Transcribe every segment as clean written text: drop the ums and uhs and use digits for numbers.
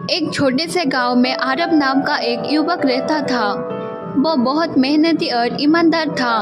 एक छोटे से गांव में आरब नाम का एक युवक रहता था। वो बहुत मेहनती और ईमानदार था,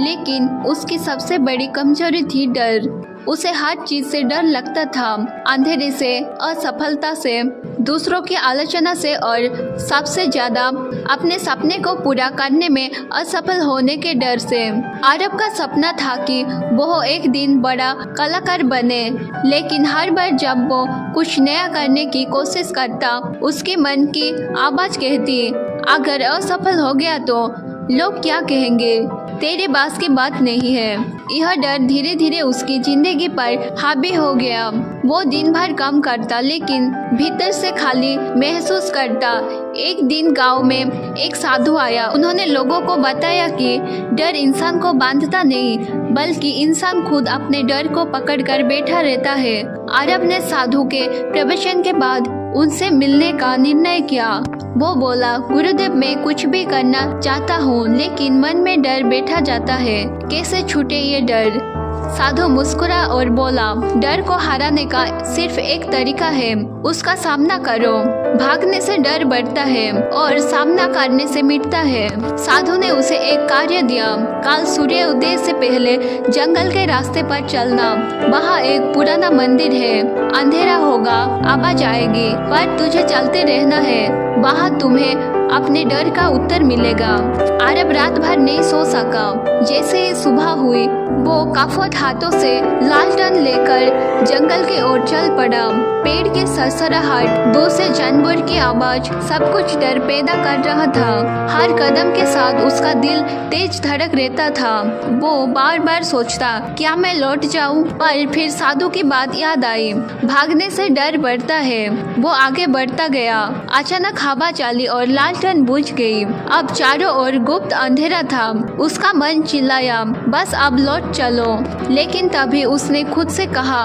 लेकिन उसकी सबसे बड़ी कमजोरी थी डर। उसे हर चीज से डर लगता था, अंधेरे से, असफलता से, दूसरों की आलोचना से और सबसे ज्यादा अपने सपने को पूरा करने में असफल होने के डर से। आरब का सपना था कि वो एक दिन बड़ा कलाकार बने, लेकिन हर बार जब वो कुछ नया करने की कोशिश करता, उसके मन की आवाज कहती, अगर असफल हो गया तो लोग क्या कहेंगे, तेरे बास की बात नहीं है। यह डर धीरे धीरे उसकी जिंदगी पर हावी हो गया। वो दिन भर काम करता, लेकिन भीतर से खाली महसूस करता। एक दिन गांव में एक साधु आया। उन्होंने लोगों को बताया कि डर इंसान को बांधता नहीं, बल्कि इंसान खुद अपने डर को पकड़कर बैठा रहता है। आरब ने साधु के प्रवचन के बाद उनसे मिलने का निर्णय किया। वो बोला, गुरुदेव, मैं कुछ भी करना चाहता हूँ, लेकिन मन में डर बैठा जाता है। कैसे छूटे ये डर? साधु मुस्कुरा और बोला, डर को हराने का सिर्फ एक तरीका है, उसका सामना करो। भागने से डर बढ़ता है और सामना करने से मिटता है। साधु ने उसे एक कार्य दिया, कल सूर्य उदय से पहले जंगल के रास्ते पर चलना। वहाँ एक पुराना मंदिर है, अंधेरा होगा, आवाज आएगी, पर तुझे चलते रहना है। वहाँ तुम्हें अपने डर का उत्तर मिलेगा। आरब रात भर नहीं सो सका। जैसे ही सुबह हुई, वो काफत हाथों से लालटेन लेकर जंगल की ओर चल पड़ा। पेड़ की सरसराहट, दूर से जानवर की आवाज, सब कुछ डर पैदा कर रहा था। हर कदम के साथ उसका दिल तेज धड़क रहता था। वो बार बार सोचता, क्या मैं लौट जाऊं? पर फिर साधु की बात याद आई, भागने से डर बढ़ता है। वो आगे बढ़ता गया। अचानक हवा चली और लालटेन बुझ गई। अब चारों ओर गुप्त अंधेरा था। उसका मन चिल्लाया, बस अब लौट चलो। लेकिन तभी उसने खुद से कहा,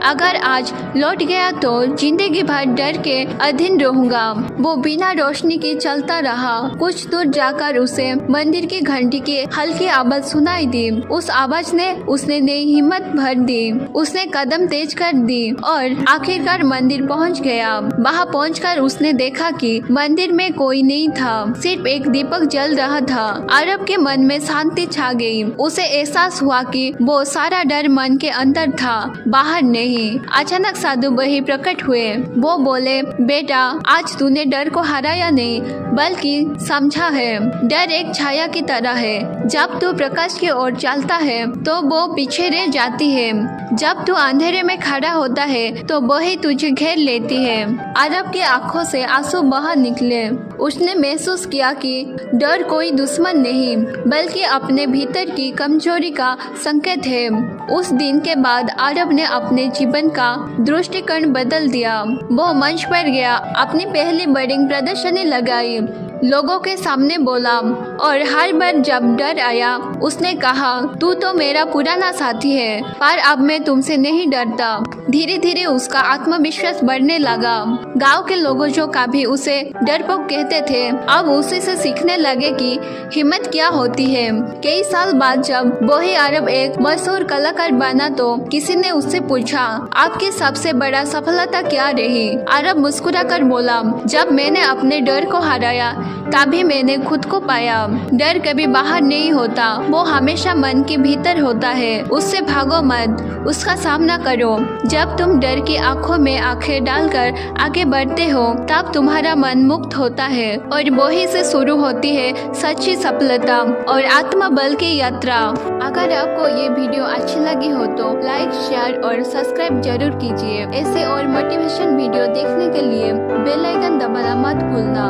अगर आज लौट गया तो जिंदगी भर डर के अधीन रहूंगा। वो बिना रोशनी के चलता रहा। कुछ दूर जाकर उसे मंदिर की घंटी की हल्की आवाज सुनाई दी। उस आवाज ने उसने नई हिम्मत भर दी। उसने कदम तेज कर दी और आखिरकार मंदिर पहुंच गया। वहां पहुंचकर उसने देखा कि मंदिर में कोई नहीं था, सिर्फ एक दीपक जल रहा था। आरब के मन में शांति छा गई। उसे एहसास हुआ कि वो सारा डर मन के अंदर था, बाहर नहीं। अचानक साधु वही प्रकट हुए। वो बोले, बेटा, आज तूने डर को हराया नहीं, बल्कि समझा है। डर एक छाया की तरह है, जब तू प्रकाश की ओर चलता है तो वो पीछे रह जाती है। जब तू अंधेरे में खड़ा होता है तो वही तुझे घेर लेती है। आरब की आंखों से आंसू बाहर निकले। उसने महसूस किया कि डर कोई दुश्मन नहीं, बल्कि अपने भीतर की कमजोरी का संकेत है। उस दिन के बाद आरब ने अपने जीवन का दृष्टिकोण बदल दिया। वो मंच पर गया, अपनी पहली बड़ी प्रदर्शनी लगाई, लोगों के सामने बोला, और हर बार जब डर आया उसने कहा, तू तो मेरा पुराना साथी है, पर अब मैं तुमसे नहीं डरता। धीरे धीरे उसका आत्मविश्वास बढ़ने लगा। गांव के लोगों जो कभी उसे डरपोक कहते थे, अब उसी से सीखने लगे कि हिम्मत क्या होती है। कई साल बाद जब वही आरब एक मशहूर कलाकार बना तो किसी ने उससे पूछा, आपकी सबसे बड़ा सफलता क्या रही? आरब मुस्कुरा कर बोला, जब मैंने अपने डर को हराया तभी मैंने खुद को पाया। डर कभी बाहर नहीं होता, वो हमेशा मन के भीतर होता है। उससे भागो मत, उसका सामना करो। जब तुम डर की आंखों में आंखें डालकर आगे बढ़ते हो, तब तुम्हारा मन मुक्त होता है, और वही से शुरू होती है सच्ची सफलता और आत्मबल की यात्रा। अगर आपको ये वीडियो अच्छी लगी हो तो लाइक, शेयर और सब्सक्राइब जरूर कीजिए। ऐसे और मोटिवेशन वीडियो देखने के लिए बेल आइकन दबाना मत भूलना।